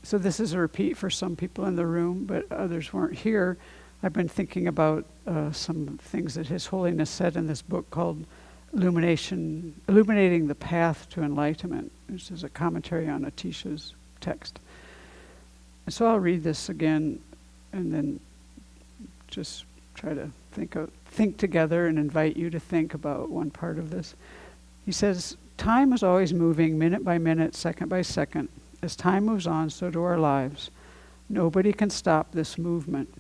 So this is a repeat for some people in the room, but others weren't here. I've been thinking about some things that His Holiness said in this book called Illuminating the Path to Enlightenment, which is a commentary on Atisha's text. And so I'll read this again and then just try to think together and invite you to think about one part of this. He says, time is always moving minute by minute, second by second. As time moves on, so do our lives. Nobody can stop this movement.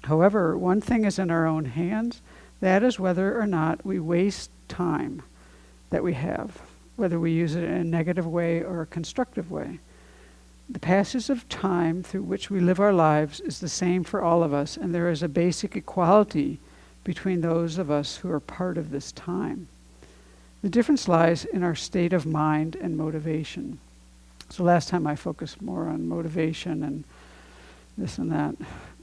However, one thing is in our own hands. That is whether or not we waste time that we have, whether we use it in a negative way or a constructive way. The passage of time through which we live our lives is the same for all of us, and there is a basic equality between those of us who are part of this time. The difference lies in our state of mind and motivation. So last time I focused more on motivation and this and that,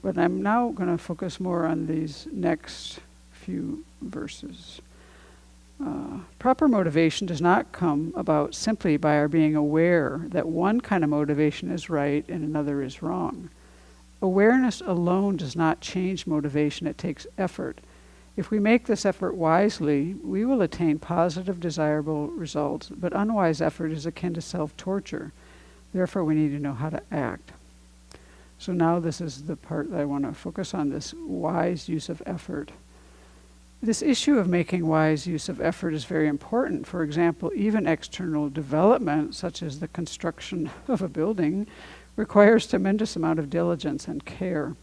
but I'm now going to focus more on these next few verses. Proper motivation does not come about simply by our being aware that one kind of motivation is right and another is wrong. Awareness alone does not change motivation. It takes effort. If we make this effort wisely, we will attain positive, desirable results, but unwise effort is akin to self-torture. Therefore, we need to know how to act. So now this is the part that I want to focus on, this wise use of effort. This issue of making wise use of effort is very important. For example, even external development, such as the construction of a building, requires tremendous amount of diligence and care.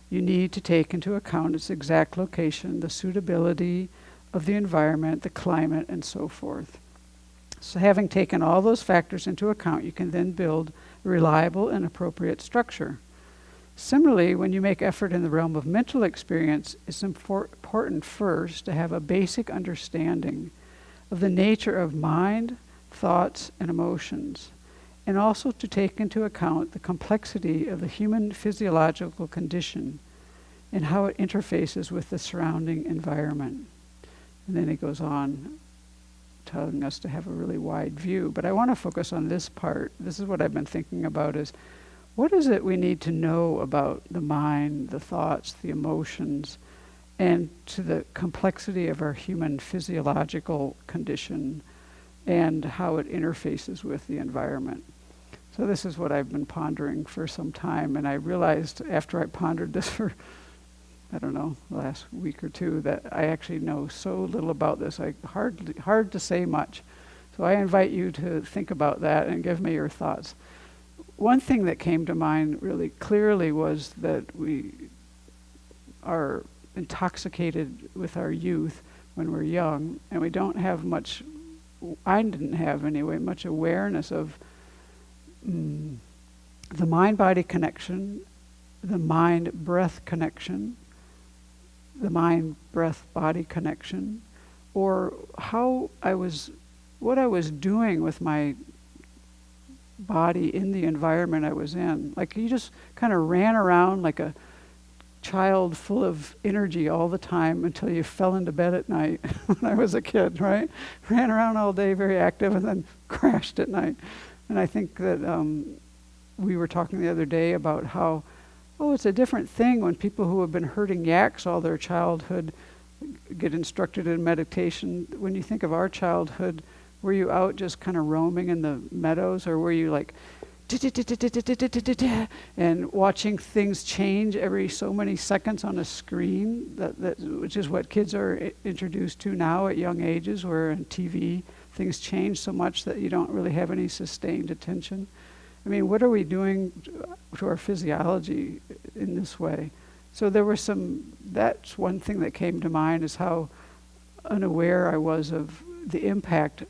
You need to take into account its exact location, the suitability of the environment, the climate, and so forth. So having taken all those factors into account, you can then build a reliable and appropriate structure. Similarly, when you make effort in the realm of mental experience, it's important first to have a basic understanding of the nature of mind, thoughts, and emotions, and also to take into account the complexity of the human physiological condition and how it interfaces with the surrounding environment. And then it goes on telling us to have a really wide view. But I want to focus on this part. This is what I've been thinking about, is what is it we need to know about the mind, the thoughts, the emotions, and to the complexity of our human physiological condition and how it interfaces with the environment. So this is what I've been pondering for some time, and I realized after I pondered this for, I don't know, the last week or two, that I actually know so little about this. Hard to say much. So I invite you to think about that and give me your thoughts. One thing that came to mind really clearly was that we are intoxicated with our youth when we're young, and we don't have much, I didn't have anyway, much awareness of the mind-body connection, the mind-breath connection, the mind-breath-body connection, or what I was doing with my body in the environment I was in. Like you just kind of ran around like a child full of energy all the time until you fell into bed at night when I was a kid, right? Ran around all day, very active, and then crashed at night. And I think that we were talking the other day about how, it's a different thing when people who have been herding yaks all their childhood get instructed in meditation. When you think of our childhood, were you out just kind of roaming in the meadows, or were you like and watching things change every so many seconds on a screen, which is what kids are introduced to now at young ages, where on TV things change so much that you don't really have any sustained attention. I mean, what are we doing to our physiology in this way? So that's one thing that came to mind, is how unaware I was of the impact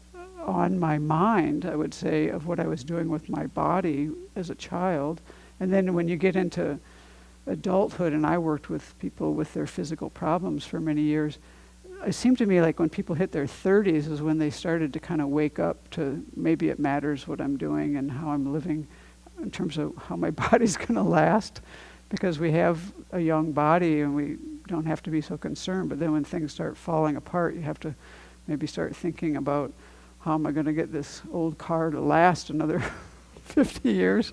on my mind, I would say, of what I was doing with my body as a child. And then when you get into adulthood, and I worked with people with their physical problems for many years, it seemed to me like when people hit their 30s is when they started to kind of wake up to maybe it matters what I'm doing and how I'm living in terms of how my body's going to last, because we have a young body and we don't have to be so concerned. But then when things start falling apart, you have to maybe start thinking about, how am I going to get this old car to last another 50 years?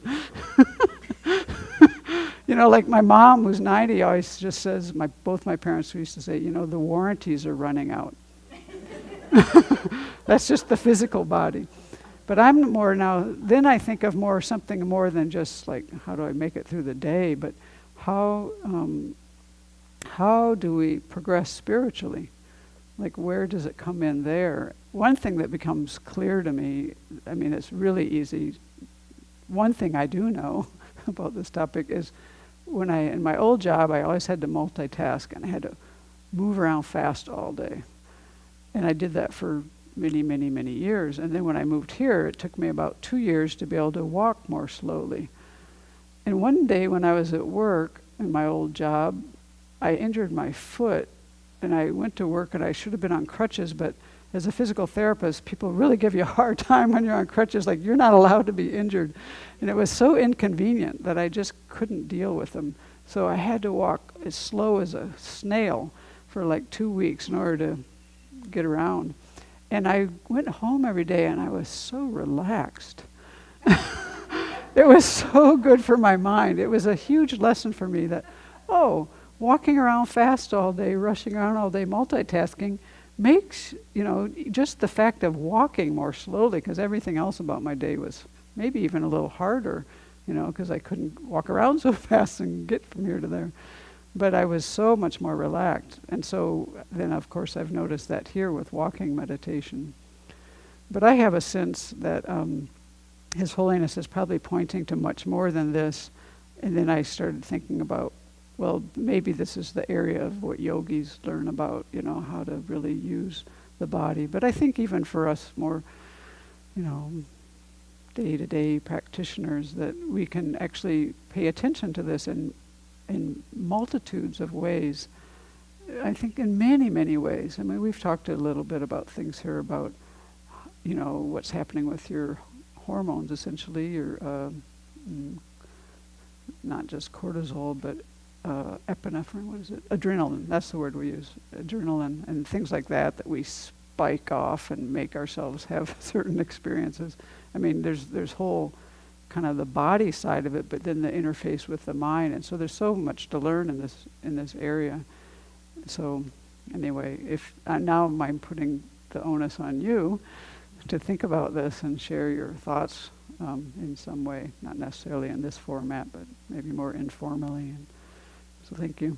Like my mom, who's 90, always just says, both my parents used to say, the warranties are running out. That's just the physical body. But I'm more now, then I think of something more than just like, how do I make it through the day, but how do we progress spiritually? Like, where does it come in there? One thing that becomes clear to me, it's really easy. One thing I do know about this topic is in my old job, I always had to multitask and I had to move around fast all day. And I did that for many, many, many years. And then when I moved here, it took me about 2 years to be able to walk more slowly. And one day when I was at work in my old job, I injured my foot. And I went to work and I should have been on crutches, but as a physical therapist, people really give you a hard time when you're on crutches, like you're not allowed to be injured. And it was so inconvenient that I just couldn't deal with them. So I had to walk as slow as a snail for like 2 weeks in order to get around. And I went home every day and I was so relaxed. It was so good for my mind. It was a huge lesson for me that, walking around fast all day, rushing around all day, multitasking makes, just the fact of walking more slowly, because everything else about my day was maybe even a little harder, because I couldn't walk around so fast and get from here to there. But I was so much more relaxed. And so then, of course, I've noticed that here with walking meditation. But I have a sense that His Holiness is probably pointing to much more than this. And then I started thinking about, well, maybe this is the area of what yogis learn about, how to really use the body. But I think even for us more, day-to-day practitioners, that we can actually pay attention to this in multitudes of ways. I think in many, many ways. We've talked a little bit about things here about, what's happening with your hormones, essentially, your, not just cortisol, but epinephrine, what is it? Adrenaline, that's the word we use. Adrenaline and things like that we spike off and make ourselves have certain experiences. There's whole kind of the body side of it, but then the interface with the mind. And so there's so much to learn in this area. So anyway, if now I'm putting the onus on you to think about this and share your thoughts in some way, not necessarily in this format, but maybe more informally. So thank you.